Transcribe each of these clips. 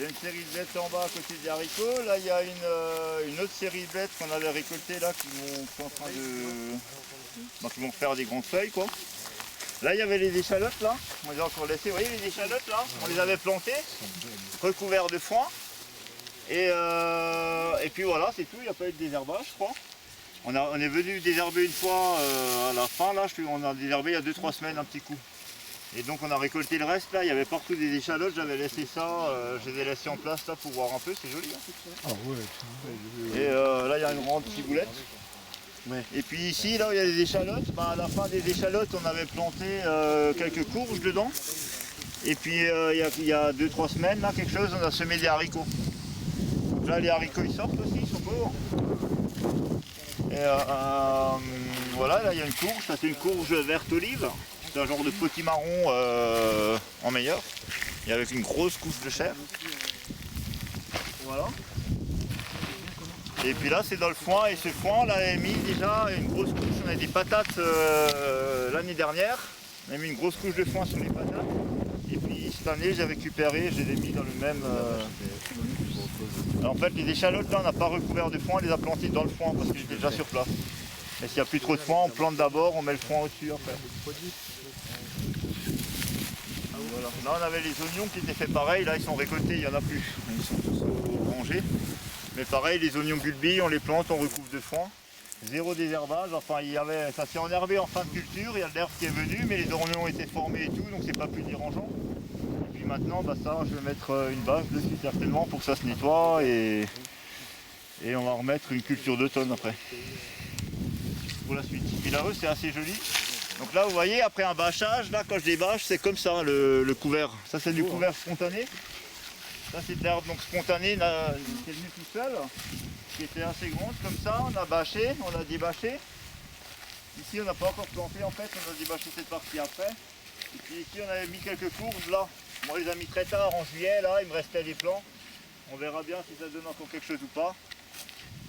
Il y a une série de bêtes en bas à côté des haricots. Là, il y a une autre série de bêtes qu'on avait récoltées là qui sont en train de... qui vont faire des grandes feuilles quoi. Là, il y avait les échalotes là. On les a encore laissées. Vous voyez les échalotes là? On les avait plantées, recouverts de foin. Et puis voilà, c'est tout. Il n'y a pas eu de désherbage, je crois. On est venu désherber une fois à la fin là. On a désherbé il y a 2-3 semaines un petit coup. Et donc on a récolté le reste là, il y avait partout des échalotes, j'avais laissé ça, je les ai laissés en place là pour voir un peu, c'est joli. Hein. Ah ouais. Et là il y a une grande ciboulette. Ouais. Et puis ici là où il y a les échalotes, à la fin des échalotes on avait planté quelques courges dedans. Et puis il y a 2-3 semaines là quelque chose, on a semé des haricots. Donc là les haricots ils sortent aussi, ils sont beaux. Et voilà, là il y a une courge, ça c'est une courge verte olive. C'est un genre de potimarron en meilleur, et avec une grosse couche de chair. Voilà. Et puis là c'est dans le foin, et ce foin on l'avait mis déjà une grosse couche, on a des patates l'année dernière, on a mis une grosse couche de foin sur les patates. Et puis cette année j'ai récupéré, je les ai mis dans le même... Alors, en fait les échalotes là on n'a pas recouvert de foin, on les a plantées dans le foin parce qu'ils étaient déjà sur place. Et s'il n'y a plus trop de foin, on plante d'abord, on met le foin au-dessus après. Voilà. Là on avait les oignons qui étaient faits pareil, là ils sont récoltés, il n'y en a plus. Ils sont tous rangés. Mais pareil, les oignons bulbilles, on les plante, on recouvre de foin. Zéro désherbage, enfin ça s'est enherbé en fin de culture, il y a de l'herbe qui est venue, mais les oignons étaient formés et tout, donc c'est pas plus dérangeant. Et puis maintenant, ça, je vais mettre une bâche dessus certainement pour que ça se nettoie et on va remettre une culture d'automne après. Pour la suite. Et la rue c'est assez joli. Donc là vous voyez après un bâchage, là quand je débâche c'est comme ça le couvert. Ça c'est du couvert spontané. Ça c'est de l'herbe donc spontanée qui est venue tout seul, qui était assez grande comme ça, on a bâché, on a débâché. Ici on n'a pas encore planté en fait, on a débâché cette partie après. Et puis ici on avait mis quelques courges là. Moi on les a mis très tard en juillet là, il me restait des plants. On verra bien si ça donne encore quelque chose ou pas.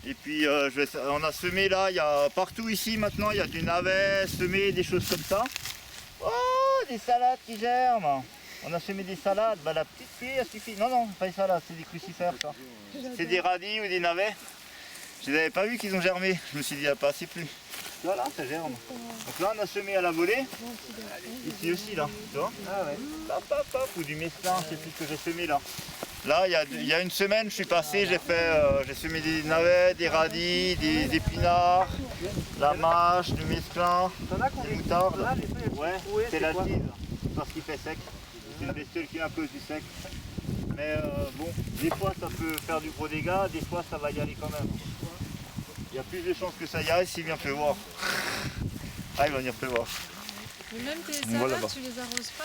Et puis on a semé là, il y a partout ici maintenant, il y a du navet, semé, des choses comme ça. Oh, des salades qui germent. On a semé des salades, la petite fille, elle suffit. Non, pas des salades, c'est des crucifères ça. C'est des radis ou des navets. Je les avais pas vus qu'ils ont germé, je me suis dit, il n'y a pas assez plus. Voilà, ça germe. Donc là on a semé à la volée. Ici aussi là, tu vois. Ah ouais. Hop, ou du mesclin, c'est tout ce que j'ai semé là. Là, il y a une semaine, je suis passé, j'ai semé des navets, des radis, des épinards, la mâche, du mesclin, des moutardes. Ouais, c'est la tise, parce qu'il fait sec. C'est une bestiole qui est à cause du sec. Mais bon, des fois ça peut faire du gros dégât, des fois ça va y aller quand même. Il y a plus de chances que ça y aille s'il vient pleuvoir. Ah, il va venir pleuvoir. Mais même tes salades, tu les arroses pas?